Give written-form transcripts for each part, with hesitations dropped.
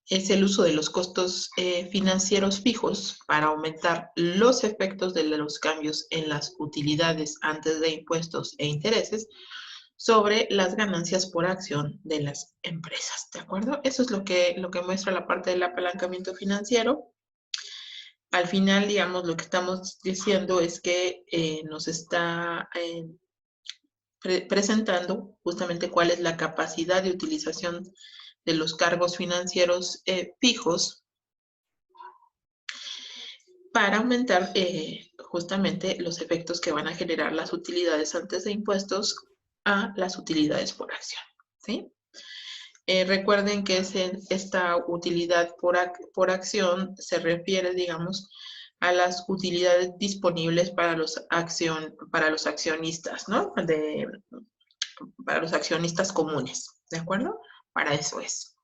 es el uso de los costos financieros fijos para aumentar los efectos de los cambios en las utilidades antes de impuestos e intereses sobre las ganancias por acción de las empresas, ¿de acuerdo? Eso es lo que muestra la parte del apalancamiento financiero. Al final, digamos, lo que estamos diciendo es que nos está presentando justamente cuál es la capacidad de utilización de los cargos financieros fijos para aumentar justamente los efectos que van a generar las utilidades antes de impuestos a las utilidades por acción, ¿sí? Recuerden que esta utilidad por acción se refiere, digamos, a las utilidades disponibles para los accionistas, ¿no? Para los accionistas comunes, ¿de acuerdo? Para eso es.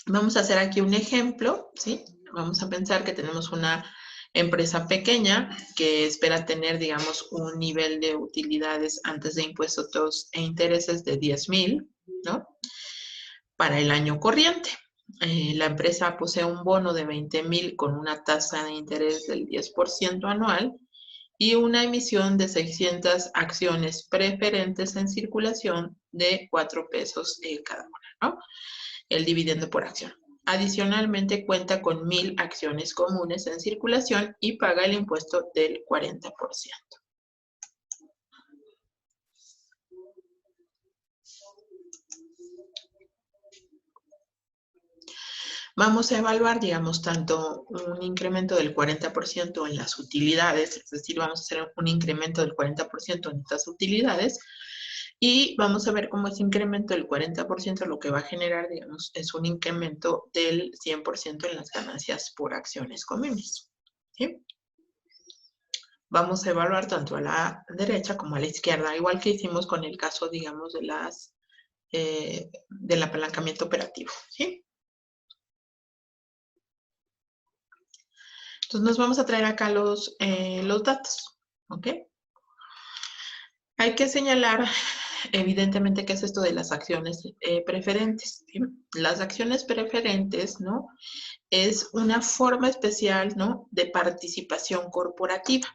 Vamos a hacer aquí un ejemplo, ¿sí? Vamos a pensar que tenemos una empresa pequeña que espera tener, digamos, un nivel de utilidades antes de impuestos e intereses de 10,000, ¿no? Para el año corriente. La empresa posee un bono de 20,000 con una tasa de interés del 10% anual y una emisión de 600 acciones preferentes en circulación de 4 pesos cada una, ¿no? El dividendo por acción. Adicionalmente cuenta con 1,000 acciones comunes en circulación y paga el impuesto del 40%. Vamos a evaluar, digamos, tanto un incremento del 40% en las utilidades, es decir, vamos a hacer un incremento del 40% en estas utilidades, y vamos a ver cómo ese incremento del 40% lo que va a generar, digamos, es un incremento del 100% en las ganancias por acciones comunes, ¿sí? Vamos a evaluar tanto a la derecha como a la izquierda, igual que hicimos con el caso, digamos, del apalancamiento operativo, ¿sí? Entonces nos vamos a traer acá los datos, ¿ok? Hay que señalar, evidentemente, qué es esto de las acciones preferentes, ¿sí? Las acciones preferentes, ¿no? Es una forma especial, ¿no? De participación corporativa.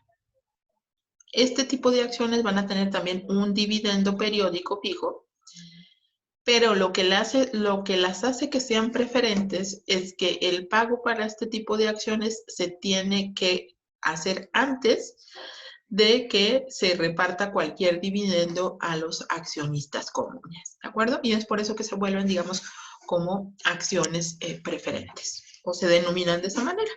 Este tipo de acciones van a tener también un dividendo periódico fijo, pero lo que las hace que sean preferentes es que el pago para este tipo de acciones se tiene que hacer antes de que se reparta cualquier dividendo a los accionistas comunes, ¿de acuerdo? Y es por eso que se vuelven, digamos, como acciones preferentes, o se denominan de esa manera.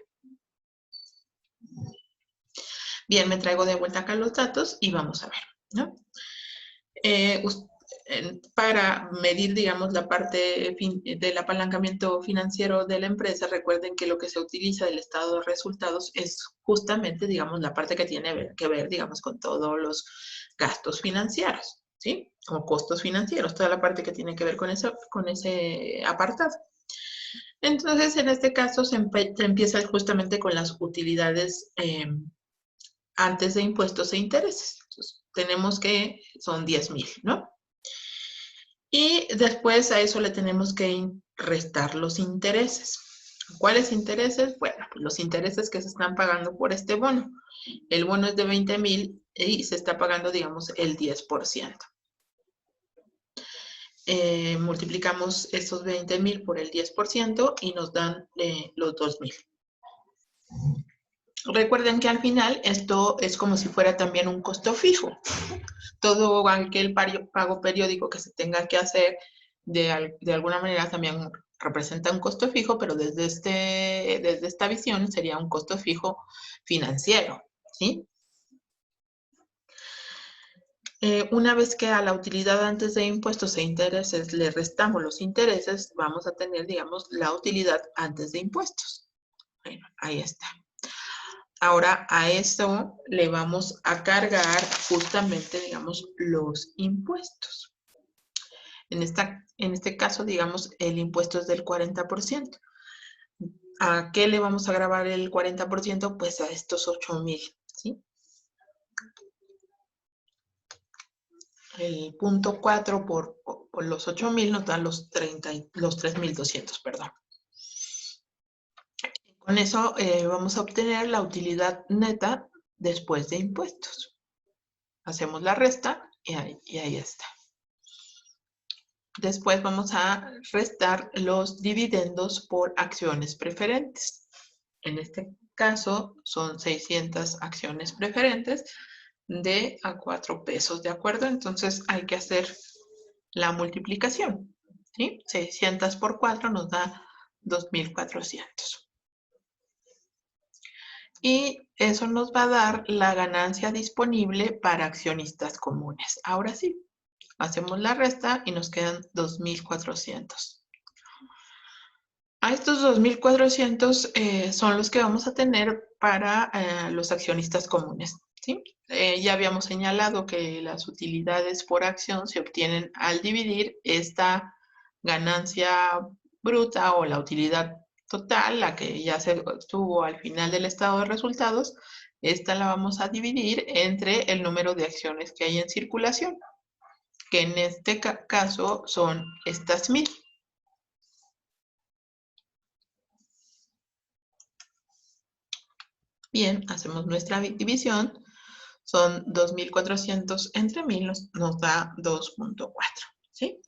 Bien, me traigo de vuelta acá los datos y vamos a ver, ¿no? Para medir, digamos, la parte del apalancamiento financiero de la empresa, recuerden que lo que se utiliza del estado de resultados es justamente, digamos, la parte que tiene que ver, digamos, con todos los gastos financieros, ¿sí? O costos financieros, toda la parte que tiene que ver con ese apartado. Entonces, en este caso, se empieza justamente con las utilidades antes de impuestos e intereses. Entonces, tenemos que son 10,000, ¿no? Y después a eso le tenemos que restar los intereses. ¿Cuáles intereses? Bueno, pues los intereses que se están pagando por este bono. El bono es de 20,000 y se está pagando, digamos, el 10%. Multiplicamos esos 20,000 por el 10% y nos dan los 2,000. Recuerden que al final esto es como si fuera también un costo fijo. Todo aquel pago periódico que se tenga que hacer de alguna manera también representa un costo fijo, pero desde esta visión sería un costo fijo financiero, ¿sí? Una vez que a la utilidad antes de impuestos e intereses le restamos los intereses, vamos a tener, digamos, la utilidad antes de impuestos. Bueno, ahí está. Ahora a eso le vamos a cargar justamente, digamos, los impuestos. En este caso, digamos, el impuesto es del 40%. ¿A qué le vamos a grabar el 40%? Pues a estos 8,000, ¿sí? el punto 4 por los 8,000 nos da los 3,200, perdón. Con eso vamos a obtener la utilidad neta después de impuestos. Hacemos la resta y ahí está. Después vamos a restar los dividendos por acciones preferentes. En este caso son 600 acciones preferentes de a 4 pesos, ¿de acuerdo? Entonces hay que hacer la multiplicación, ¿sí? 600 por 4 nos da 2,400. Y eso nos va a dar la ganancia disponible para accionistas comunes. Ahora sí, hacemos la resta y nos quedan 2,400. A estos 2,400 son los que vamos a tener para los accionistas comunes, ¿sí? Ya habíamos señalado que las utilidades por acción se obtienen al dividir esta ganancia bruta o la utilidad total, la que ya se obtuvo al final del estado de resultados. Esta la vamos a dividir entre el número de acciones que hay en circulación, que en este caso son estas 1,000. Bien, hacemos nuestra división. Son 2,400 entre 1,000 nos da 2,4, ¿sí?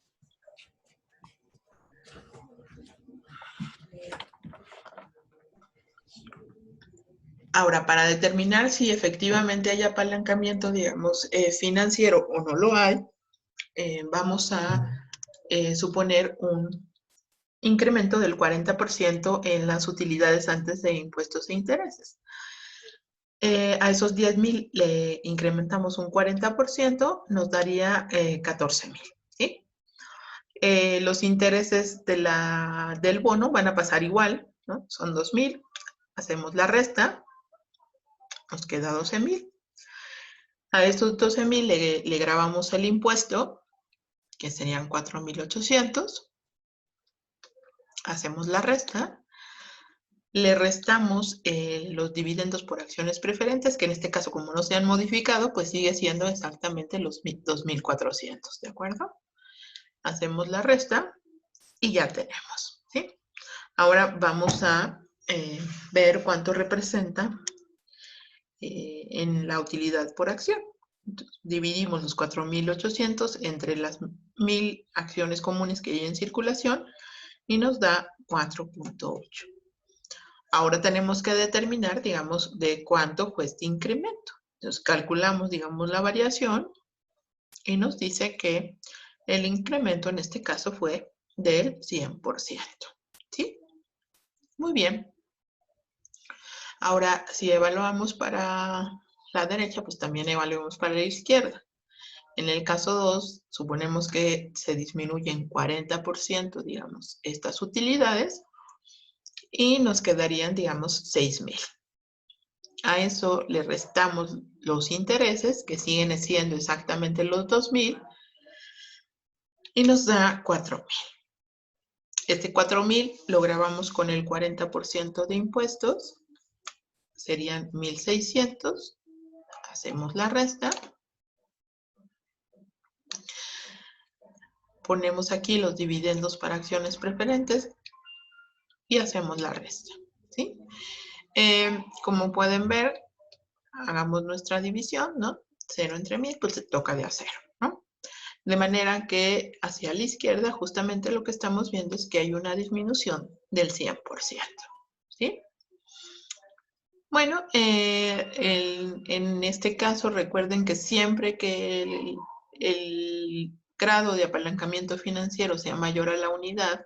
Ahora, para determinar si efectivamente hay apalancamiento, digamos, financiero o no lo hay, vamos a suponer un incremento del 40% en las utilidades antes de impuestos e intereses. A esos 10,000 le incrementamos un 40%, nos daría 14,000, ¿sí? Los intereses del bono van a pasar igual, ¿no? Son 2,000, hacemos la resta, nos queda 12,000. A estos 12,000 le grabamos el impuesto, que serían 4,800. Hacemos la resta. Le restamos los dividendos por acciones preferentes, que en este caso, como no se han modificado, pues sigue siendo exactamente los 2,400, ¿de acuerdo? Hacemos la resta y ya tenemos, ¿sí? Ahora vamos a ver cuánto representa en la utilidad por acción. Entonces, dividimos los 4,800 entre las 1,000 acciones comunes que hay en circulación y nos da 4,8. Ahora tenemos que determinar, digamos, de cuánto fue este incremento. Entonces calculamos, digamos, la variación y nos dice que el incremento en este caso fue del 100%. ¿Sí? Muy bien. Ahora, si evaluamos para la derecha, pues también evaluamos para la izquierda. En el caso 2, suponemos que se disminuyen 40%, digamos, estas utilidades y nos quedarían, digamos, 6,000. A eso le restamos los intereses, que siguen siendo exactamente los 2,000, y nos da 4,000. Este 4,000 lo grabamos con el 40% de impuestos, serían 1,600. Hacemos la resta. Ponemos aquí los dividendos para acciones preferentes y hacemos la resta, ¿sí? Como pueden ver, hagamos nuestra división, ¿no? 0 entre 1,000, pues se toca de a 0, ¿no? De manera que hacia la izquierda justamente lo que estamos viendo es que hay una disminución del 100%, ¿sí? Bueno, en este caso recuerden que siempre que el grado de apalancamiento financiero sea mayor a la unidad,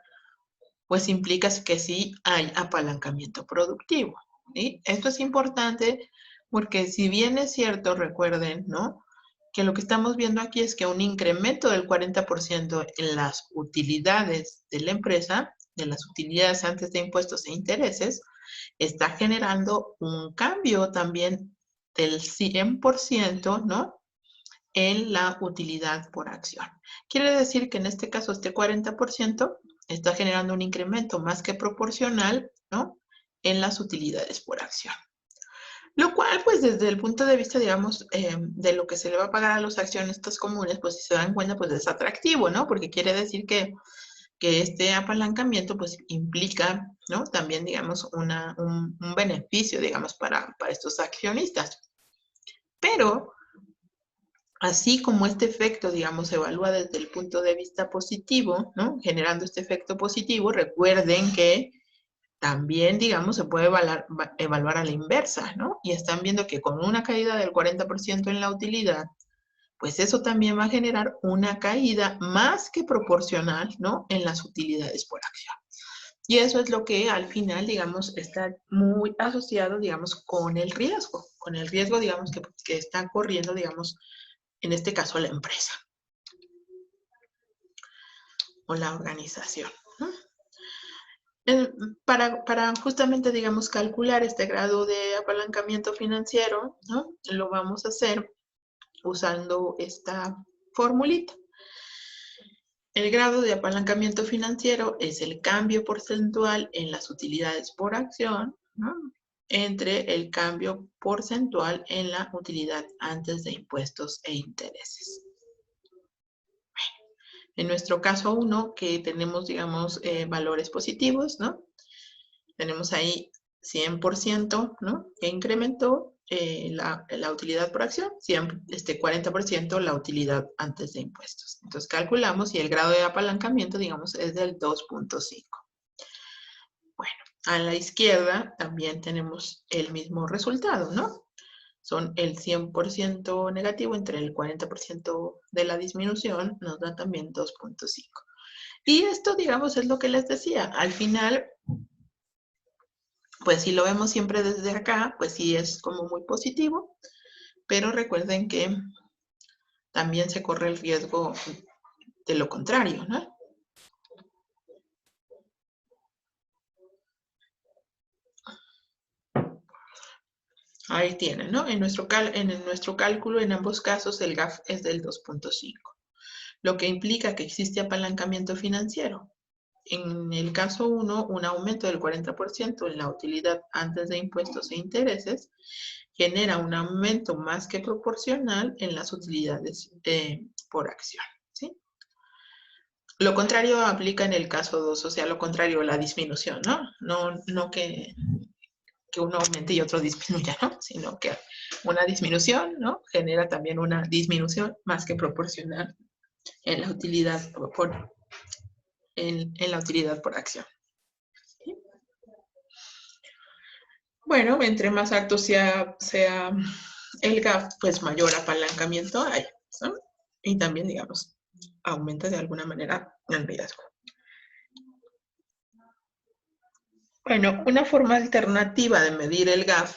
pues implica que sí hay apalancamiento productivo, ¿sí? Esto es importante porque si bien es cierto, recuerden, ¿no?, que lo que estamos viendo aquí es que un incremento del 40% en las utilidades de la empresa, de las utilidades antes de impuestos e intereses, está generando un cambio también del 100%, ¿no?, en la utilidad por acción. Quiere decir que en este caso este 40% está generando un incremento más que proporcional, ¿no?, en las utilidades por acción. Lo cual, pues desde el punto de vista, digamos, de lo que se le va a pagar a los accionistas comunes, pues si se dan cuenta, pues es atractivo, ¿no? Porque quiere decir que este apalancamiento, pues implica, ¿no? También, digamos, un beneficio, digamos, para estos accionistas. Pero, así como este efecto, digamos, se evalúa desde el punto de vista positivo, ¿no? Generando este efecto positivo, recuerden que también, digamos, se puede evaluar a la inversa, ¿no? Y están viendo que con una caída del 40% en la utilidad, pues eso también va a generar una caída más que proporcional, ¿no? En las utilidades por acción. Y eso es lo que al final, digamos, está muy asociado, digamos, con el riesgo, digamos, que está corriendo, digamos, en este caso la empresa o la organización, ¿no? Para justamente, digamos, calcular este grado de apalancamiento financiero, ¿no? Lo vamos a hacer usando esta formulita. El grado de apalancamiento financiero es el cambio porcentual en las utilidades por acción, ¿no? Entre el cambio porcentual en la utilidad antes de impuestos e intereses. En nuestro caso 1, que tenemos, digamos, valores positivos, ¿no? Tenemos ahí 100%, ¿no? Que incrementó la utilidad por acción, 40% la utilidad antes de impuestos. Entonces calculamos y el grado de apalancamiento, digamos, es del 2.5. Bueno, a la izquierda también tenemos el mismo resultado, ¿no? Son el 100% negativo entre el 40% de la disminución, nos da también 2.5. Y esto, digamos, es lo que les decía. Al final, pues si lo vemos siempre desde acá, pues sí es como muy positivo, pero recuerden que también se corre el riesgo de lo contrario, ¿no? Ahí tienen, ¿no? En nuestro cálculo, en ambos casos, el GAF es del 2.5, lo que implica que existe apalancamiento financiero. En el caso 1, un aumento del 40% en la utilidad antes de impuestos e intereses genera un aumento más que proporcional en las utilidades por acción, ¿sí? Lo contrario aplica en el caso 2, o sea, lo contrario, la disminución, ¿no? No que uno aumente y otro disminuya, ¿no? Sino que una disminución, ¿no? Genera también una disminución más que proporcional en la utilidad en la utilidad por acción. ¿Sí? Bueno, entre más alto sea el gap, pues mayor apalancamiento hay, ¿no? Y también, digamos, aumenta de alguna manera el riesgo. Bueno, una forma alternativa de medir el gap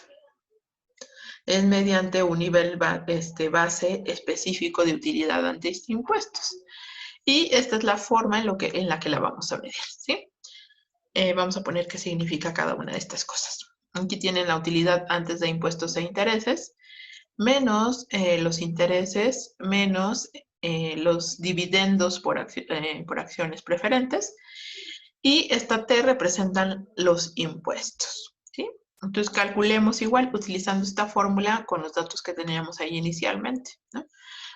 es mediante un nivel base específico de utilidad antes de impuestos. Y esta es la forma en la que la vamos a medir, ¿sí? Vamos a poner qué significa cada una de estas cosas. Aquí tienen la utilidad antes de impuestos e intereses, menos los intereses, menos los dividendos por acciones preferentes, y esta T representan los impuestos, ¿sí? Entonces calculemos igual utilizando esta fórmula con los datos que teníamos ahí inicialmente, ¿no?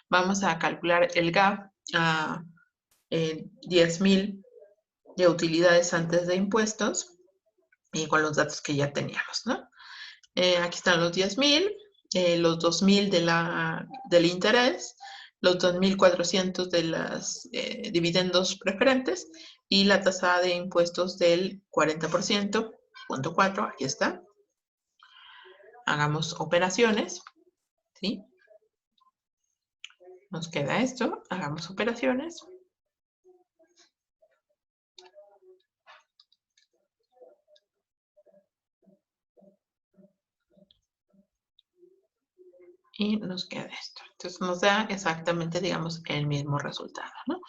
Vamos a calcular el gap a 10,000 de utilidades antes de impuestos y con los datos que ya teníamos, ¿no? Aquí están los 10,000, los 2,000 del interés, los 2,400 de los dividendos preferentes y la tasa de impuestos del 40%, 0.4, aquí está. Hagamos operaciones, ¿sí? Nos queda esto, hagamos operaciones. Y nos queda esto. Entonces nos da exactamente, digamos, el mismo resultado, ¿no?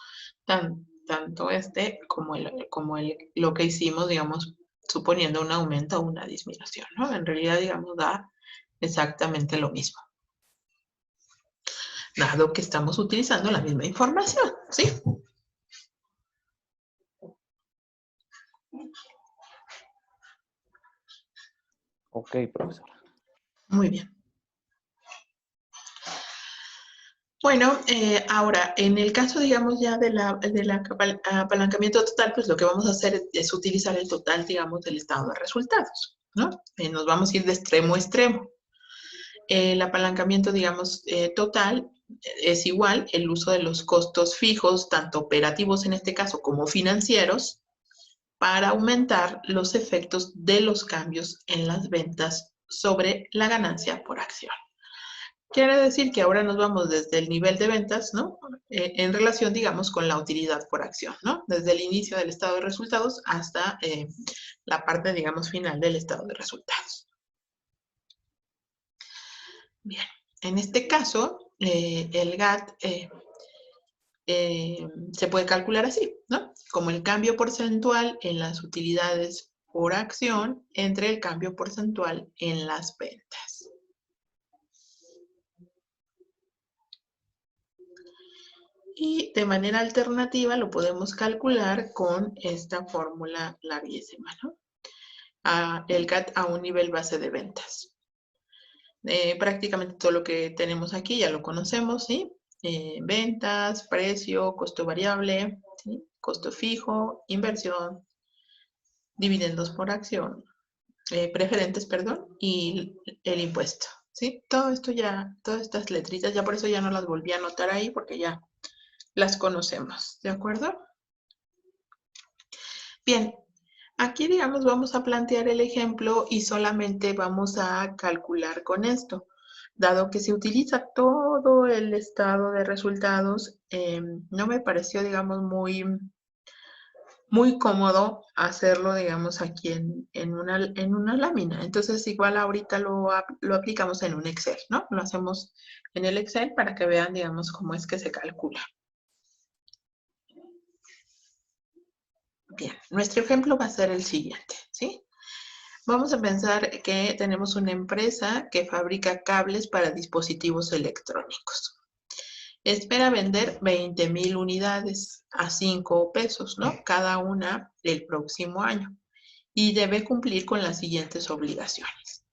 Tanto este como lo que hicimos, digamos, suponiendo un aumento o una disminución, ¿no? En realidad, digamos, da exactamente lo mismo, dado que estamos utilizando la misma información, ¿sí? Ok, profesora. Muy bien. Bueno, ahora, en el caso, digamos, ya de apalancamiento total, pues lo que vamos a hacer es utilizar el total, digamos, del estado de resultados, ¿no? Nos vamos a ir de extremo a extremo. El apalancamiento, digamos, total es igual el uso de los costos fijos, tanto operativos en este caso como financieros, para aumentar los efectos de los cambios en las ventas sobre la ganancia por acción. Quiere decir que ahora nos vamos desde el nivel de ventas, ¿no? En relación, digamos, con la utilidad por acción, ¿no? Desde el inicio del estado de resultados hasta la parte, digamos, final del estado de resultados. Bien, en este caso, el GAT se puede calcular así, ¿no? Como el cambio porcentual en las utilidades por acción entre el cambio porcentual en las ventas. Y de manera alternativa lo podemos calcular con esta fórmula larguísima, ¿no? El GAT a un nivel base de ventas. Prácticamente todo lo que tenemos aquí ya lo conocemos, ¿sí? Ventas, precio, costo variable, ¿sí? Costo fijo, inversión, dividendos por acción, preferentes, perdón, y el impuesto, ¿sí? Todo esto ya, todas estas letritas, ya por eso ya no las volví a anotar ahí porque ya las conocemos, ¿de acuerdo? Bien, aquí digamos vamos a plantear el ejemplo y solamente vamos a calcular con esto. Dado que se utiliza todo el estado de resultados, no me pareció, digamos, muy cómodo hacerlo, digamos, aquí en una lámina. Entonces, igual ahorita lo aplicamos en un Excel, ¿no? Lo hacemos en el Excel para que vean, digamos, cómo es que se calcula. Bien, nuestro ejemplo va a ser el siguiente, ¿sí? Vamos a pensar que tenemos una empresa que fabrica cables para dispositivos electrónicos. Espera vender 20,000 unidades a 5 pesos, ¿no? Cada una el próximo año. Y debe cumplir con las siguientes obligaciones.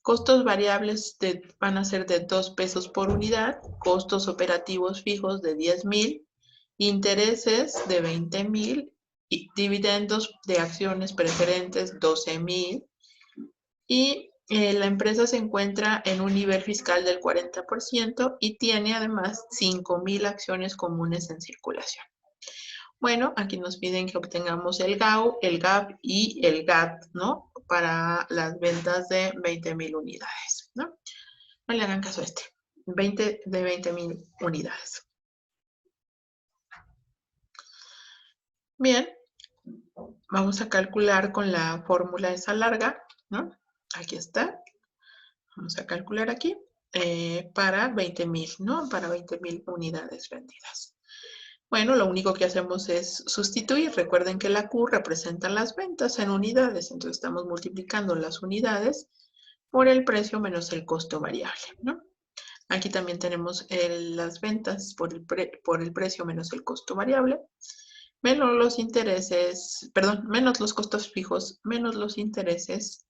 Costos variables van a ser de 2 pesos por unidad, costos operativos fijos de 10,000, intereses de 20,000, y dividendos de acciones preferentes 12,000, y la empresa se encuentra en un nivel fiscal del 40% y tiene además 5,000 acciones comunes en circulación. Bueno, aquí nos piden que obtengamos el GAU, el GAP y el GAT, ¿no? Para las ventas de 20,000 unidades, ¿no? No le hagan caso a este. 20,000 unidades. Bien, vamos a calcular con la fórmula esa larga, ¿no? Aquí está. Vamos a calcular aquí para 20,000, ¿no? Para 20,000 unidades vendidas. Bueno, lo único que hacemos es sustituir. Recuerden que la Q representa las ventas en unidades, entonces estamos multiplicando las unidades por el precio menos el costo variable, ¿no? Aquí también tenemos las ventas por el precio menos el costo variable, menos los intereses, perdón, menos los costos fijos, menos los intereses,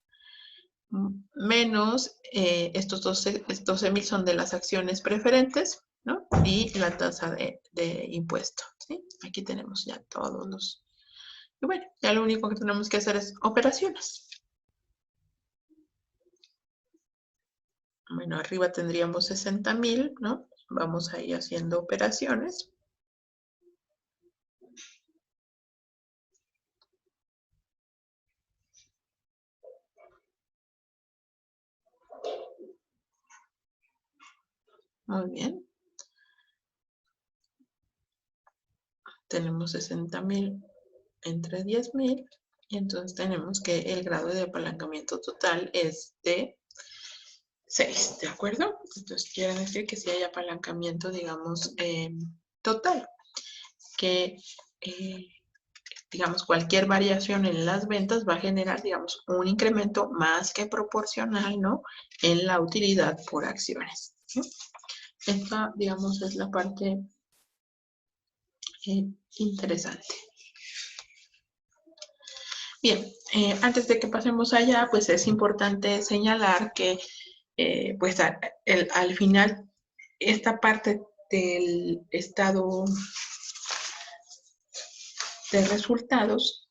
menos estos 12,000 son de las acciones preferentes, ¿no? Y la tasa de impuesto, ¿sí? Aquí tenemos ya todos los... Y bueno, ya lo único que tenemos que hacer es operaciones. Bueno, arriba tendríamos 60,000, ¿no? Vamos a ir haciendo operaciones. Muy bien. Tenemos 60,000 entre 10,000. Y entonces tenemos que el grado de apalancamiento total es de 6, ¿de acuerdo? Entonces quiere decir que si hay apalancamiento, digamos, total, que, digamos, cualquier variación en las ventas va a generar, digamos, un incremento más que proporcional, ¿no? En la utilidad por acciones, ¿sí? Esta, digamos, es la parte interesante. Bien, antes de que pasemos allá, pues es importante señalar que pues al final esta parte del estado de resultados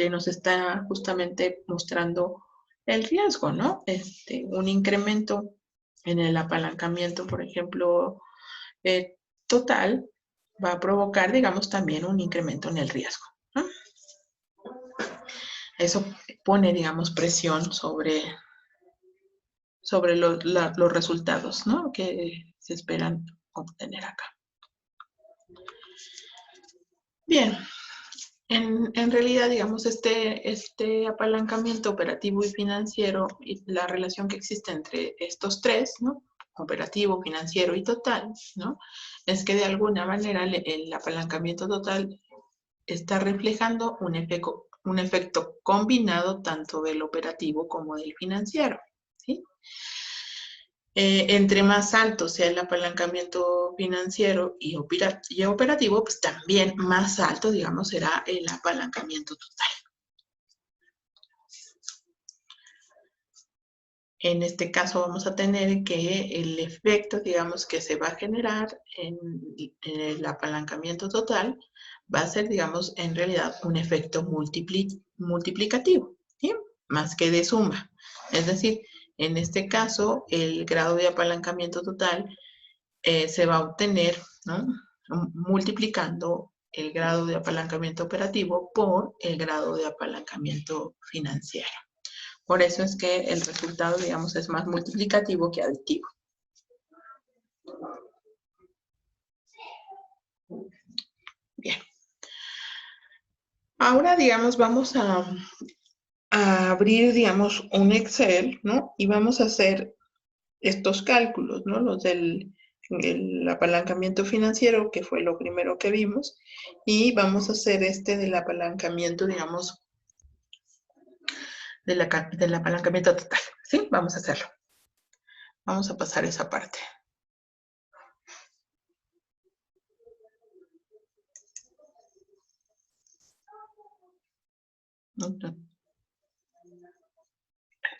nos está justamente mostrando el riesgo, ¿no? Un incremento en el apalancamiento, por ejemplo, total, va a provocar, digamos, también un incremento en el riesgo, ¿no? Eso pone, digamos, presión sobre los resultados, ¿no? Que se esperan obtener acá. Bien, en realidad, digamos, este apalancamiento operativo y financiero y la relación que existe entre estos tres, ¿no? Operativo, financiero y total, ¿no? Es que de alguna manera el apalancamiento total está reflejando un efecto combinado tanto del operativo como del financiero, ¿sí? Entre más alto sea el apalancamiento financiero y operativo, pues también más alto, digamos, será el apalancamiento total. En este caso vamos a tener que el efecto, digamos, que se va a generar en el apalancamiento total va a ser, digamos, en realidad un efecto multiplicativo, ¿sí? Más que de suma. Es decir, en este caso, el grado de apalancamiento total se va a obtener, ¿no? Multiplicando el grado de apalancamiento operativo por el grado de apalancamiento financiero. Por eso es que el resultado, digamos, es más multiplicativo que aditivo. Bien. Ahora, digamos, vamos a abrir, digamos, un Excel, ¿no? Y vamos a hacer estos cálculos, ¿no? Los del el apalancamiento financiero, que fue lo primero que vimos, y vamos a hacer del apalancamiento, digamos, del apalancamiento total, ¿sí? Vamos a hacerlo. Vamos a pasar esa parte. Entonces,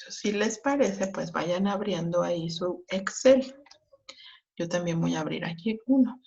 si les parece, pues vayan abriendo ahí su Excel. Yo también voy a abrir aquí uno.